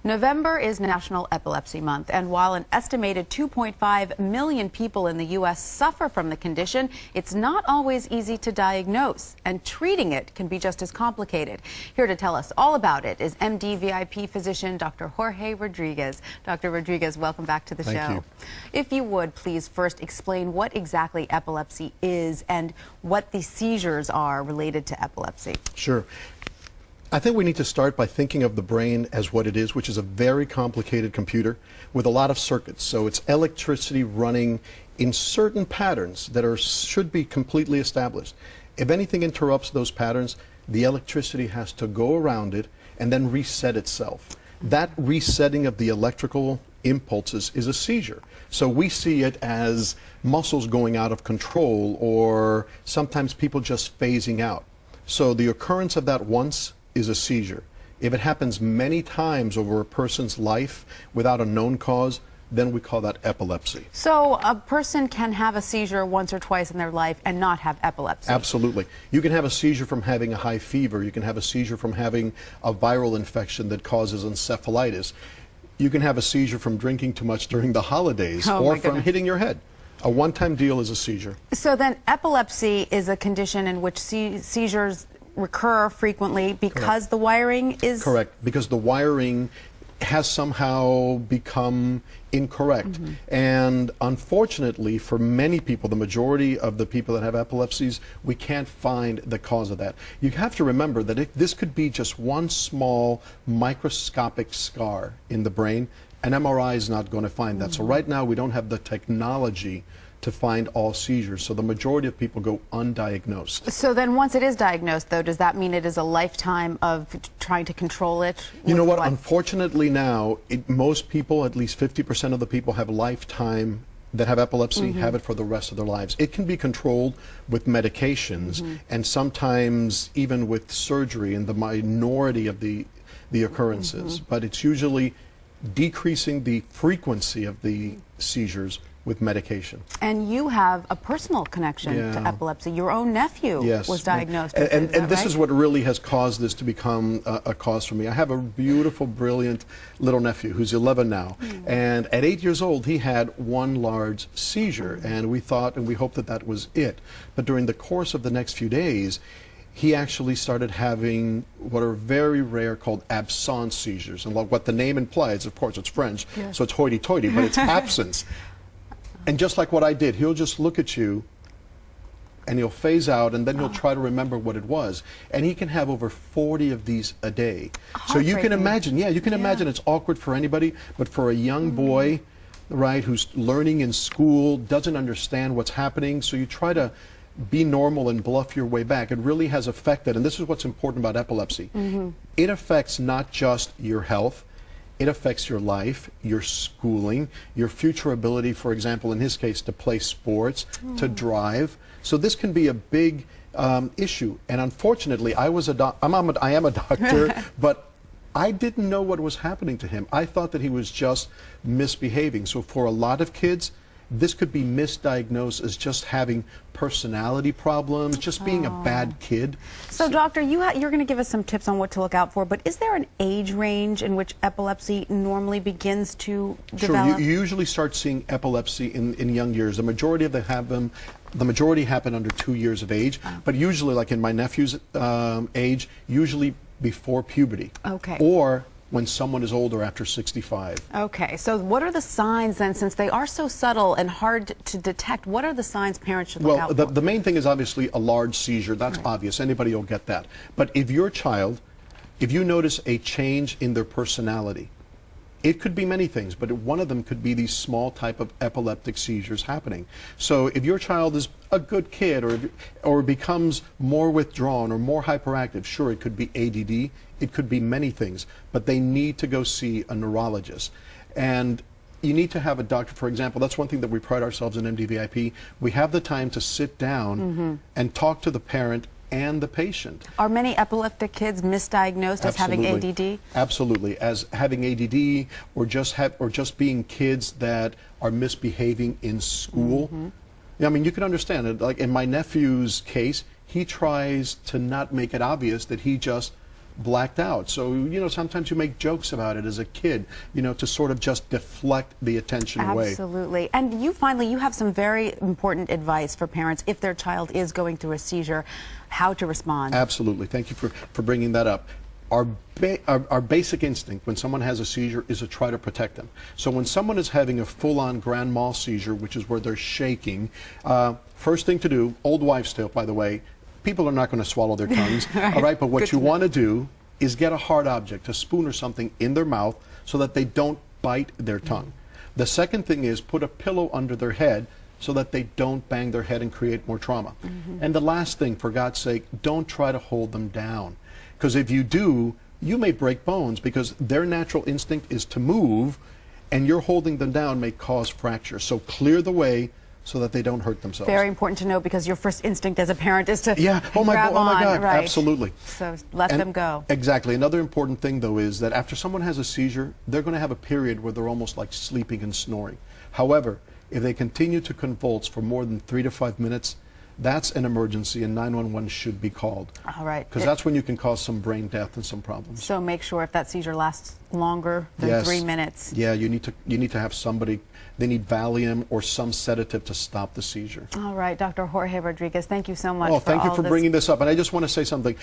November is National Epilepsy Month, and while an estimated 2.5 million people in the U.S. suffer from the condition, it's not always easy to diagnose, and treating it can be just as complicated. Here to tell us all about it is MD VIP physician Dr. Jorge Rodriguez. Dr. Rodriguez, welcome back to the show. Thank you. If you would, please first explain what exactly epilepsy is and what the seizures are related to epilepsy. Sure. I think we need to start by thinking of the brain as what it is, which is a very complicated computer with a lot of circuits. So it's electricity running in certain patterns that should be completely established. If anything interrupts those patterns, the electricity has to go around it and then reset itself. That resetting of the electrical impulses is a seizure. So we see it as muscles going out of control, or sometimes people just phasing out. So the occurrence of that once is a seizure. If it happens many times over a person's life without a known cause, then we call that epilepsy. So a person can have a seizure once or twice in their life and not have epilepsy? Absolutely. You can have a seizure from having a high fever. You can have a seizure from having a viral infection that causes encephalitis. You can have a seizure from drinking too much during the holidays, or from hitting your head. A one-time deal is a seizure. So then epilepsy is a condition in which seizures recur frequently because the wiring is... Correct, because the wiring has somehow become incorrect. And unfortunately, for many people, the majority of the people that have epilepsies, we can't find the cause of that. You have to remember that this could be just one small microscopic scar in the brain. An MRI is not going to find that. So right now, we don't have the technology to find all seizures, so the majority of people go undiagnosed. So then once it is diagnosed, though, does that mean it is a lifetime of trying to control it? You know what? Unfortunately now, most people, at least 50% of the people have lifetime that have epilepsy, have it for the rest of their lives. It can be controlled with medications and sometimes even with surgery in the minority of the occurrences, but it's usually decreasing the frequency of the seizures with medication. And you have a personal connection to epilepsy. Your own nephew was diagnosed with it. And this is what really has caused this to become a cause for me. I have a beautiful, brilliant little nephew who's 11 now. And at 8 years old, he had one large seizure. And we thought and we hoped that that was it. But during the course of the next few days, he actually started having what are very rare called absence seizures. And what the name implies, of course, it's French, so it's hoity-toity, but it's absence. And just like what I did, he'll just look at you and he'll phase out, and then he'll try to remember what it was. And he can have over 40 of these a day. So you can imagine, you can imagine it's awkward for anybody, but for a young boy, right, who's learning in school, doesn't understand what's happening, so you try to be normal and bluff your way back. It really has affected, and this is what's important about epilepsy. It affects not just your health, it affects your life, your schooling, your future ability, for example, in his case, to play sports, to drive. So this can be a big issue. And unfortunately, I am a doctor, but I didn't know what was happening to him. I thought that he was just misbehaving. So for a lot of kids, this could be misdiagnosed as just having personality problems, just being a bad kid. So, doctor, you're going to give us some tips on what to look out for, but is there an age range in which epilepsy normally begins to develop? Sure, you usually start seeing epilepsy in young years. The majority of them have them. The majority happen under 2 years of age, but usually, like in my nephew's age, usually before puberty. Okay. Or when someone is older, after 65. Okay, so what are the signs then, since they are so subtle and hard to detect, what are the signs parents should look out for? The main thing is obviously a large seizure. That's obvious. Anybody will get that. But if your child, if you notice a change in their personality, it could be many things, but one of them could be these small type of epileptic seizures happening. So if your child is a good kid, or becomes more withdrawn or more hyperactive, sure, it could be ADD, it could be many things, but they need to go see a neurologist. And you need to have a doctor, for example. That's one thing that we pride ourselves in MDVIP. We have the time to sit down and talk to the parent and the patient. Are many epileptic kids misdiagnosed as having ADD? Absolutely, as having ADD, or just being kids that are misbehaving in school. I mean, you can understand it. Like in my nephew's case, he tries to not make it obvious that he just blacked out. So, you know, sometimes you make jokes about it as a kid, you know, to sort of just deflect the attention away. Absolutely. And you have some very important advice for parents if their child is going through a seizure, how to respond. Absolutely. Thank you for bringing that up. Our basic instinct when someone has a seizure is to try to protect them. So when someone is having a full-on grand mal seizure, which is where they're shaking, first thing to do, old wives' tale, by the way, people are not going to swallow their tongues, all right? But what you want to do is get a hard object, a spoon or something, in their mouth so that they don't bite their tongue. The second thing is put a pillow under their head so that they don't bang their head and create more trauma. And the last thing, for God's sake, don't try to hold them down. Because if you do, you may break bones because their natural instinct is to move, and you're holding them down may cause fracture. So clear the way so that they don't hurt themselves. Very important to know because your first instinct as a parent is to oh my grab God, right. Absolutely. So let them go. Exactly. Another important thing, though, is that after someone has a seizure, they're going to have a period where they're almost like sleeping and snoring. However, if they continue to convulse for more than 3 to 5 minutes, that's an emergency, and 911 should be called. All right. Because that's when you can cause some brain death and some problems. So make sure if that seizure lasts longer than 3 minutes. Yeah, you need to have somebody. They need Valium or some sedative to stop the seizure. All right, Dr. Jorge Rodriguez, thank you so much. Oh, thank you for bringing this up. And I just want to say something.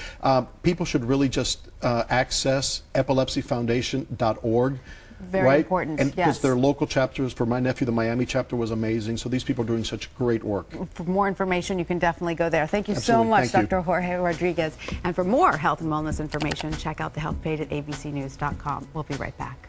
People should really just access epilepsyfoundation.org. Very important, and because yes. their local chapters, for my nephew, the Miami chapter was amazing. So these people are doing such great work. For more information, you can definitely go there. Thank you Absolutely. so much, Thank Dr. Jorge Rodriguez. And for more health and wellness information, check out the health page at abcnews.com. We'll be right back.